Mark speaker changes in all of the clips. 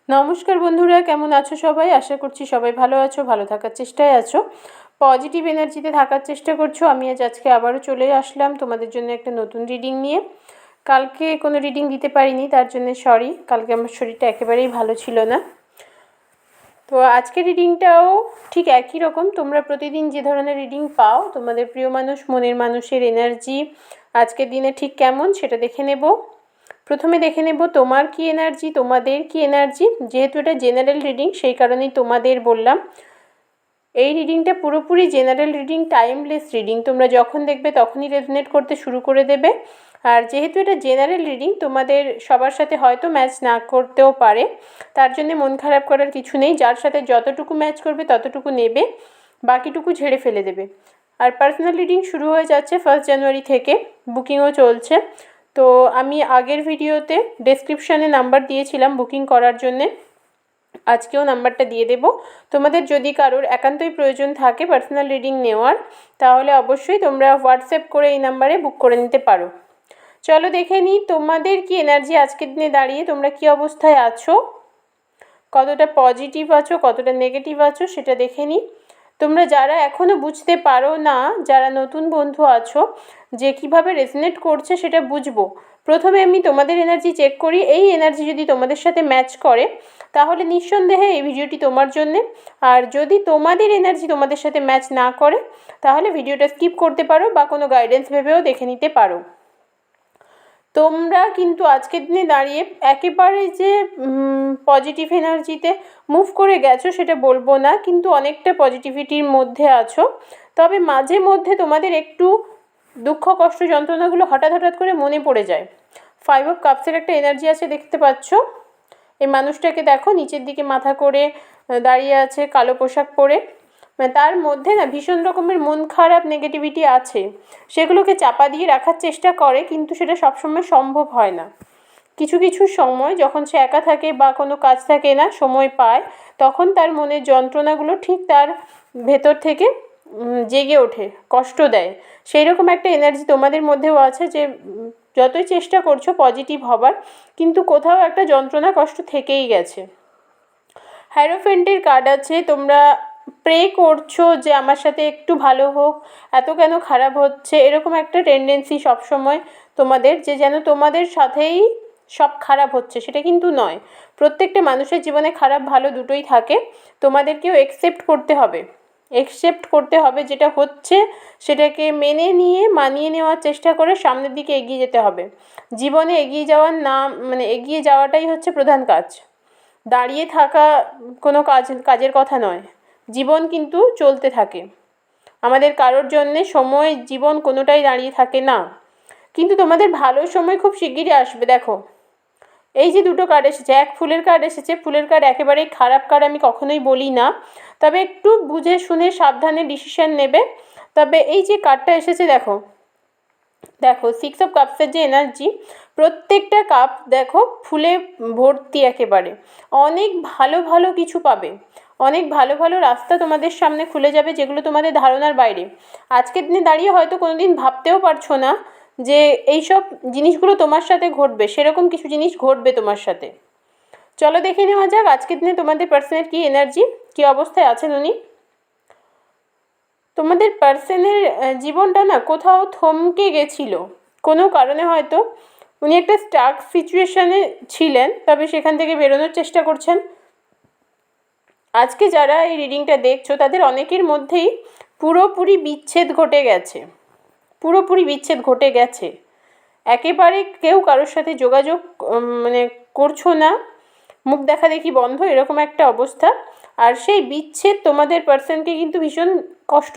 Speaker 1: নমস্কার বন্ধুরা, কেমন আছো সবাই? আশা করছি সবাই ভালো আছো, ভালো থাকার চেষ্টায় আছো, পজিটিভ এনার্জিতে থাকার চেষ্টা করছো। আমি আজকে আবারও চলে আসলাম তোমাদের জন্য একটা নতুন রিডিং নিয়ে। কালকে কোনো রিডিং দিতে পারিনি, তার জন্য সরি। কালকে আমার শরীরটা একেবারেই ভালো ছিল না। তো আজকে রিডিংটাও ঠিক একই রকম। তোমরা প্রতিদিন যে ধরনের রিডিং পাও, তোমাদের প্রিয় মানুষ, মনের মানুষের এনার্জি আজকের দিনে ঠিক কেমন সেটা দেখে নেব। প্রথমে দেখে নেব তোমার কি এনার্জি, তোমাদের কি এনার্জি। যেহেতু এটা জেনারেল রিডিং, সেই কারণেই তোমাদের বললাম। এই রিডিংটা পুরোপুরি জেনারেল রিডিং, টাইমলেস রিডিং। তোমরা যখন দেখবে তখনই রেজনেট করতে শুরু করে দেবে। আর যেহেতু এটা জেনারেল রিডিং, তোমাদের সবার সাথে হয়তো ম্যাচ না করতেও পারে, তার জন্য মন খারাপ করার কিছু নেই। যার সাথে যতটুকু ম্যাচ করবে ততটুকু নেবে, বাকিটুকু ঝেড়ে ফেলে দেবে। আর পার্সোনাল রিডিং শুরু হয়ে যাচ্ছে 1 জানুয়ারি থেকে, বুকিংও চলছে। তো আমি আগের ভিডিওতে ডেসক্রিপশানে নাম্বার দিয়েছিলাম বুকিং করার জন্যে, আজকেও নাম্বারটা দিয়ে দেব। তোমাদের যদি কারোর একান্তই প্রয়োজন থাকে পার্সোনাল রিডিং নেওয়ার, তাহলে অবশ্যই তোমরা হোয়াটসঅ্যাপ করে এই নাম্বারে বুক করে নিতে পারো। চলো দেখে নিই তোমাদের কি এনার্জি আজকের দিনে দাঁড়িয়ে, তোমরা কি অবস্থায় আছো, কতটা পজিটিভ আছো, কতটা নেগেটিভ আছো সেটা দেখে নিই। তোমরা যারা এখনও বুঝতে পারো না, যারা নতুন বন্ধু আছো, যে কিভাবে রেজনেট করছে সেটা বুঝবো, প্রথমে আমি তোমাদের এনার্জি চেক করি। এই এনার্জি যদি তোমাদের সাথে ম্যাচ করে তাহলে নিঃসন্দেহে এই ভিডিওটি তোমার জন্যে। আর যদি তোমাদের এনার্জি তোমাদের সাথে ম্যাচ না করে তাহলে ভিডিওটা স্কিপ করতে পারো বা কোনো গাইডেন্স ভেবেও দেখে নিতে পারো। তোমরা কিন্তু আজকের দিনে দাঁড়িয়ে একেবারে যে পজিটিভ এনার্জিতে মুভ করে গেছো সেটা বলবো না, কিন্তু অনেকটা পজিটিভিটির মধ্যে আছো। তবে মাঝে মধ্যে তোমাদের একটু দুঃখ, কষ্ট, যন্ত্রণাগুলো হঠাৎ হঠাৎ করে মনে পড়ে যায়। 5 অফ কাপসের একটা এনার্জি আছে, দেখতে পাচ্ছ। এই মানুষটাকে দেখো, নিচের দিকে মাথা করে দাঁড়িয়ে আছে, কালো পোশাক পরে। তার মধ্যে না ভীষণ রকমের মন খারাপ, নেগেটিভিটি আছে। সেগুলোকে চাপা দিয়ে রাখার চেষ্টা করে, কিন্তু সেটা সবসময় সম্ভব হয় না। কিছু কিছু সময় যখন সে একা থাকে বা কোনো কাজ থাকে না, সময় পায়, তখন তার মনের যন্ত্রণাগুলো ঠিক তার ভেতর থেকে জেগে ওঠে, কষ্ট দেয়। সেই রকম একটা এনার্জি তোমাদের মধ্যেও আছে, যে যতই চেষ্টা করছো পজিটিভ হবার, কিন্তু কোথাও একটা যন্ত্রণা, কষ্ট থেকেই গেছে। হ্যারোফেন্টের কার্ড আছে, তোমরা প্রে করছো যে আমার সাথে একটু ভালো হোক, এত কেন খারাপ হচ্ছে, এরকম একটা টেন্ডেন্সি সবসময় তোমাদের, যে যেন তোমাদের সাথেই সব খারাপ হচ্ছে। সেটা কিন্তু নয়, প্রত্যেকটা মানুষের জীবনে খারাপ ভালো দুটোই থাকে। তোমাদেরকেও একসেপ্ট করতে হবে যেটা হচ্ছে, সেটাকে মেনে নিয়ে মানিয়ে নেওয়ার চেষ্টা করে সামনের দিকে এগিয়ে যেতে হবে। জীবনে এগিয়ে যাওয়ার নাম, এগিয়ে যাওয়াটাই হচ্ছে প্রধান কাজ। দাঁড়িয়ে থাকা কোনো কাজের কথা নয়। জীবন কিন্তু চলতে থাকে। আমাদের কারোর জন্যে সময়, জীবন কোনোটাই দাঁড়িয়ে থাকে না। কিন্তু তোমাদের ভালো সময় খুব শিগগিরই আসবে। দেখো, এই যে দুটো কার্ড এসেছে, এক ফুলের কার্ড এসেছে। ফুলের কার্ড একেবারেই খারাপ কার্ড আমি কখনোই বলি না, তবে একটু বুঝে শুনে সাবধানে ডিসিশন নেবে। তবে এই যে কার্ডটা এসেছে, দেখো 6 অফ কাপসের যে এনার্জি, প্রত্যেকটা কাপ দেখো ফুলে ভর্তি একেবারে। অনেক ভালো ভালো কিছু পাবে, অনেক ভালো ভালো রাস্তা তোমাদের সামনে খুলে যাবে, যেগুলো তোমাদের ধারণার বাইরে। আজকের দিনে দাঁড়িয়ে হয়তো কোনো দিন ভাবতেও পারছো না যে এইসব জিনিসগুলো তোমার সাথে ঘটবে, সেরকম কিছু জিনিস ঘটবে তোমার সাথে। চলো দেখে নেওয়া যাক আজকের দিনে তোমাদের পার্সনের কী এনার্জি, কী অবস্থায় আছেন উনি। তোমাদের পার্সনের জীবনটা না কোথাও থমকে গেছিল কোনো কারণে, হয়তো উনি একটা স্টাক সিচুয়েশানে ছিলেন, তবে সেখান থেকে বেরোনোর চেষ্টা করছেন। আজকে যারা এই রিডিংটা দেখছো তাদের অনেকের মধ্যেই পুরোপুরি বিচ্ছেদ ঘটে গেছে। একেবারে কেউ কারোর সাথে যোগাযোগ করছো না, মুখ দেখা দেখি বন্ধ, এরকম একটা অবস্থা। আর সেই বিচ্ছেদ তোমাদের পার্সনকে কিন্তু ভীষণ কষ্ট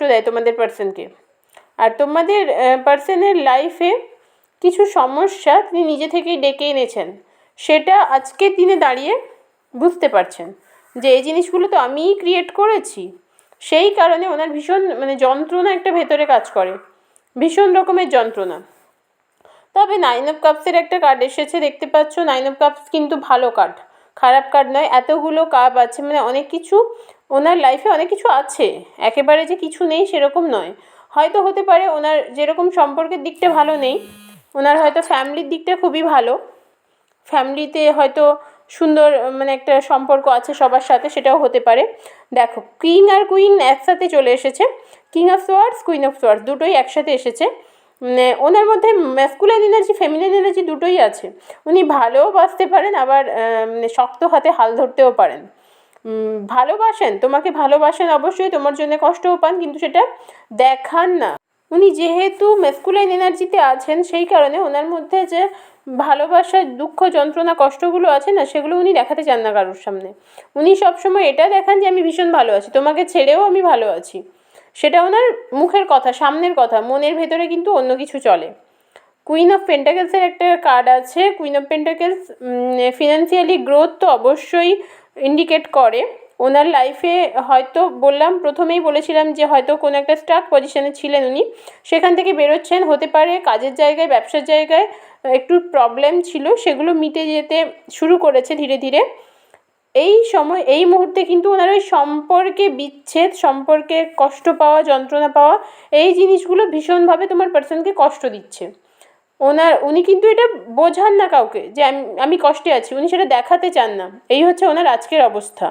Speaker 1: দেয় তোমাদের পার্সনকে। আর তোমাদের পার্সনের লাইফে কিছু সমস্যা তিনি নিজে থেকেই ডেকে এনেছেন, সেটা আজকের দিনে দাঁড়িয়ে বুঝতে পারছেন যে এই জিনিসগুলো তো আমিই ক্রিয়েট করেছি। সেই কারণে ওনার ভীষণ যন্ত্রণা একটা ভেতরে কাজ করে, ভীষণ রকমের যন্ত্রণা। তবে 9 অফ কাপসের একটা কার্ড এসেছে, দেখতে পাচ্ছ। 9 অফ কাপস কিন্তু ভালো কার্ড, খারাপ কার্ড নয়। এতগুলো কাপ আছে, অনেক কিছু ওনার লাইফে, অনেক কিছু আছে, একেবারে যে কিছু নেই সেরকম নয়। হয়তো হতে পারে ওনার যেরকম সম্পর্কের দিকটা ভালো নেই, ওনার হয়তো ফ্যামিলির দিকটা খুবই ভালো। ফ্যামিলিতে হয়তো সুন্দর মানে একটা সম্পর্ক আছে সবার সাথে, সেটাও হতে পারে। দেখো কিং আর কুইন একসাথে চলে এসেছে, king of swords queen of swords দুটোই একসাথে এসেছে। ওনার মধ্যে ম্যাসকুলাইন এনার্জি ফেমিনাইন এনার্জি দুটোই আছে। উনি ভালোবাসতে পারেন, আবার শক্ত হাতে হাল ধরতেও পারেন। ভালোবাসেন, তোমাকে ভালোবাসেন অবশ্যই, তোমার জন্য কষ্টও পান, কিন্তু সেটা দেখান না। উনি যেহেতু ম্যাসকুলাইন এনার্জিতে আছেন, সেই কারণে ওনার মধ্যে যে ভালোবাসার দুঃখ যন্ত্রণা কষ্টগুলো আছে না, সেগুলো উনি দেখাতে চান না কারোর সামনে। উনি সবসময় এটা দেখান যে আমি ভীষণ ভালো আছি, তোমাকে ছেড়েও আমি ভালো আছি। সেটা ওনার মুখের কথা, সামনের কথা, মনের ভেতরে কিন্তু অন্য কিছু চলে। কুইন অফ পেন্টাকেলসের একটা কার্ড আছে। Queen of pentacles financially growth তো অবশ্যই ইন্ডিকেট করে। ওনার লাইফে হয়তো বললাম, প্রথমেই বলেছিলাম যে হয়তো কোনো একটা স্টাক পজিশনে ছিলেন উনি, সেখান থেকে বেরোচ্ছেন। হতে পারে কাজের জায়গায়, ব্যবসার জায়গায় একটু প্রবলেম ছিল, সেগুলো মিটে যেতে শুরু করেছে ধীরে ধীরে। এই সময়, এই মুহূর্তে কিন্তু ওনার ওই সম্পর্কে বিচ্ছেদ, সম্পর্কে কষ্ট পাওয়া, যন্ত্রণা পাওয়া, এই জিনিসগুলো ভীষণভাবে তোমার পার্সনকে কষ্ট দিচ্ছে। উনি কিন্তু এটা বোঝান না কাউকে যে আমি কষ্টে আছি, উনি সেটা দেখাতে চান না। এই হচ্ছে ওনার আজকের অবস্থা।